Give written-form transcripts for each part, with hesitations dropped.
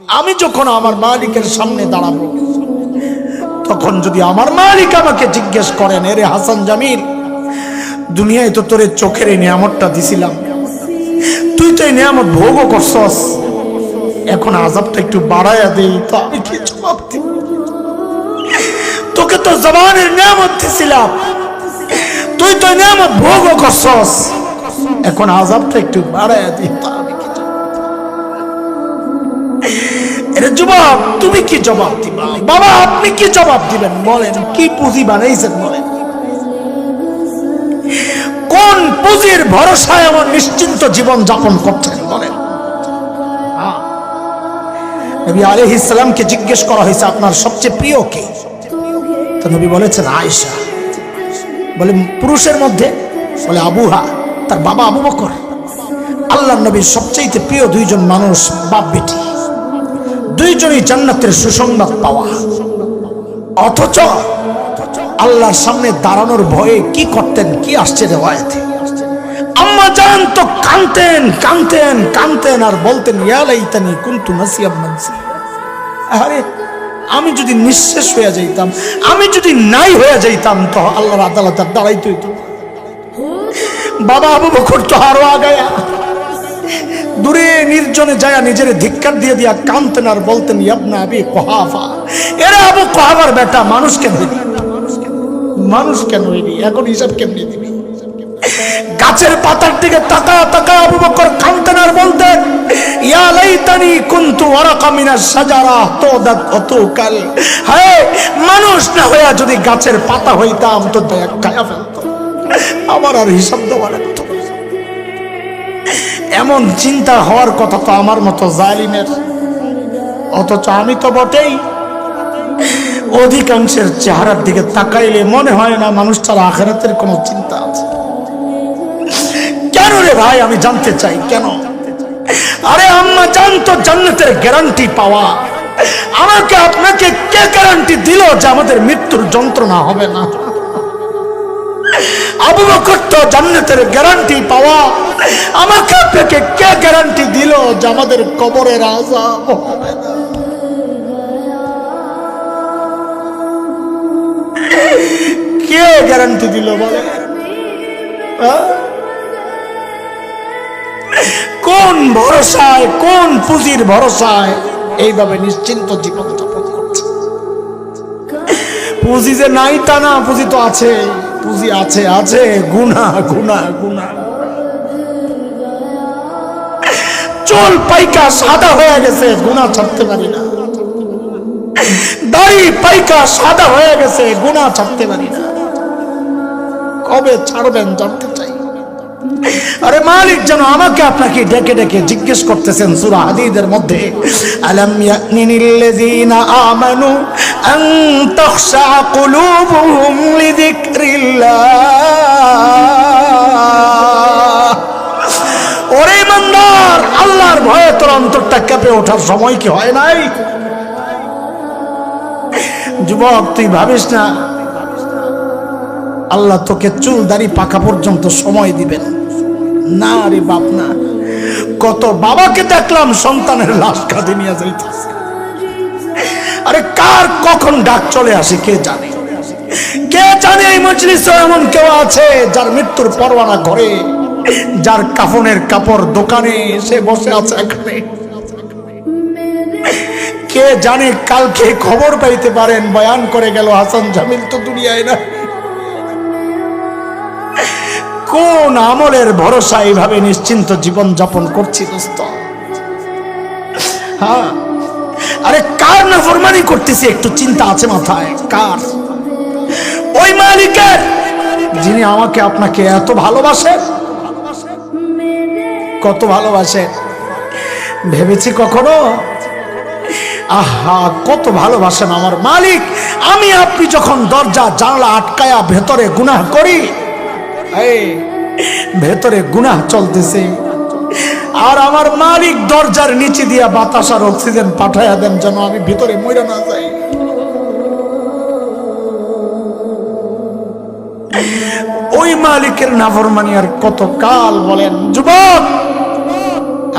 আমি যখন আমার মালিকের সামনে দাঁড়াবো, তখন যদি আমার মালিক আমাকে জিজ্ঞেস করেন, এরে হাসান জামিল, দুনিয়ায় তো তোরে চোখের এই নিয়ামতটা দিছিলাম, তুই তো এই নিয়ামত ভোগও করছস, এখন আযাবটা একটু বাড়ায়া দেই, তো আমি কি জবাব দিব? তোকে তো জবানের নিয়ামত দিছিলাম, তুই তো নিয়ামত ভোগও করছস, এখন আযাবটা একটু বাড়ায়া দেই, তো আমি কি জবাব দিব? এর জবাব তুমি কি জবাব দিবা? বাবা আপনি কি জবাব দিবেন বলেন? কি পুঁজি বানাইছেন বলেন? কোন পুঁজির ভরসায় আমার নিশ্চিন্ত জীবন যাপন করছেন বলেন? নবী আলাইহিস সালামকে জিজ্ঞেস করা হয়েছে, আপনার সবচেয়ে প্রিয় কে? তো নবী বলেছেন আয়েশা। বলে পুরুষের মধ্যে? বলে আবুহা, তার বাবা আবু বকর। আল্লাহর নবীর সবচেয়ে প্রিয় দুইজন মানুষ বাপ বেটি, দুইজনই জান্নাতের সুসংবাদ পাওয়া, অথচ আল্লাহর সামনে দাঁড়ানোর ভয়ে কি করতেন? কি আসছে রিওয়ায়াতে, আম্মা জান তো কাঁদতেন কাঁদতেন কাঁদতেন আর বলতেন, ইয়া লাইতানি কুনতু নাসিয়াম মানসিয়া, আরে আমি যদি নিঃশেষ হয়ে যাইতাম, আমি যদি নাই হয়ে যাইতাম, তো আল্লাহর আদালতে দাঁড়াইতে হইতো। বাবা আবু বকর তো আরো আগায়া দূরে নির্জনে যায় নিজের ধিক্কার দিয়ে দিয়া কাঁদতেন আর বলতেন, ইবনা আবি কুহাফা, এরা আবু কুহাফার বেটা, মানুষ কেন হইলি, মানুষ কেন হইলি, এখন হিসাব কেমনি দিবি? গাছের পাতার দিকে তাকায়া তাকায়া আবু বকর কাঁদতেন আর বলতেন, ইয়া লাইতানি কুনতু ওয়ারাকা মিনাশ শাজারা তুদাত অতুকাল, হায় মানুষ না হইয়া যদি গাছের পাতা হইতাম তো এক খায়া ফেলতো, আমার আর হিসাব দেওয়া লাগতো। এমন চিন্তা হওয়ার কথা তো আমার মতো জালিমের, অথচ আমি তো বটেই। অধিকাংশের চেহারার দিকে তাকাইলে মনে হয় না মানুষটার আখিরাতের কোনো চিন্তা আছে। কেন রে ভাই, আমি জানতে চাই কেন? আরে আম্মা জান তো জান্নাতের গ্যারান্টি পাওয়া, আমাকে আপনাকে কে গ্যারান্টি দিল যে আমাদের মৃত্যুর যন্ত্রণা হবে না? আবু বকর তো জান্নাতের গ্যারান্টি পাওয়া, আমাকে আপনাকে কে গ্যারান্টি দিল যে আমাদের কবরের আযাব হবে না? কে গ্যারান্টি দিল বলে? কোন ভরসায়, কোন পুঁজির ভরসায় এইভাবে নিশ্চিন্ত জীবন যাপন করছে? পুঁজি যে নাই তা না, পুঁজি তো আছে, পুঁজি আছে, আছে গুনাহ গুনাহ গুনাহ। চুল পাইকা সাদা হয়ে গেছে, গুনাহ ছাড়তে পারি না। দাড়ি পাইকা সাদা হয়ে গেছে, গুনাহ ছাড়তে পারি না। কবে ছাড়বেন জানতে চাই। আরে মালিক যেন আমাকে আপনাকে ডেকে ডেকে জিজ্ঞেস করতেছেন সূরা হাদীদের মধ্যে, আলাম ইয়ানিল্লাযীনা আমানু আন তাখশা কুলুবুহুম লিযিকরিল্লাহ। ওরে ইমানদার, আল্লাহর ভয়ে তোর অন্তরটা কেঁপে ওঠার সময় কি হয় নাই? যুবক তুই ভাবিস না আল্লাহ তোকে চুল দাড়ি পাকা পর্যন্ত সময় দিবেন না রে বাপ না। কত বাবাকে দেখলাম সন্তানের লাশ কাঁধে নিয়ে যাইতেছে। আরে কার কখন ডাক চলে আসে কে জানে? কে জানে এই মজলিসে এমন কেউ আছে যার মৃত্যুর পরোয়ানা ঘরে, যার কাফনের কাপড় দোকানে সে বসে আছে এখানে। কে জানে কালকে খবর পাইতে পারেন বয়ান করে গেল হাসান জামিল তো দুনিয়ায় না। কোন আমলের ভরসা এইভাবে নিশ্চিন্ত জীবন যাপন করছি দোস্ত? হ্যাঁ, আরে কার নাফরমানি করতেছি একটু চিন্তা আছে মাথায়? কার? ওই মালিকের যিনি আমাকে আপনাকে এত ভালোবাসেন। কত ভালোবাসে ভেবেছি কখনো? আহা কত ভালোবাসেন আমার মালিক। আমি আপনি যখন দরজা জানলা আটকায়া ভেতরে গুনাহ করি, ভেতরে গুনাহ চলতেছে, আর আমার মালিক দরজার নিচে দিয়া বাতাস আর অক্সিজেন পাঠাইয়া দেন যেন আমি ভিতরে মরে না যাই। ওই মালিকের নাফরমানি আর কত কাল বলেন? যুবক,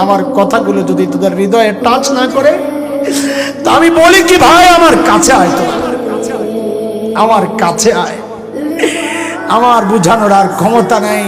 আমার কথাগুলো যদি তোদের হৃদয়ে টাচ না করে আমি বলি কি ভাই আমার কাছে আয়, তো আমার কাছে আয়, আমার বুঝানোর আর ক্ষমতা নেই।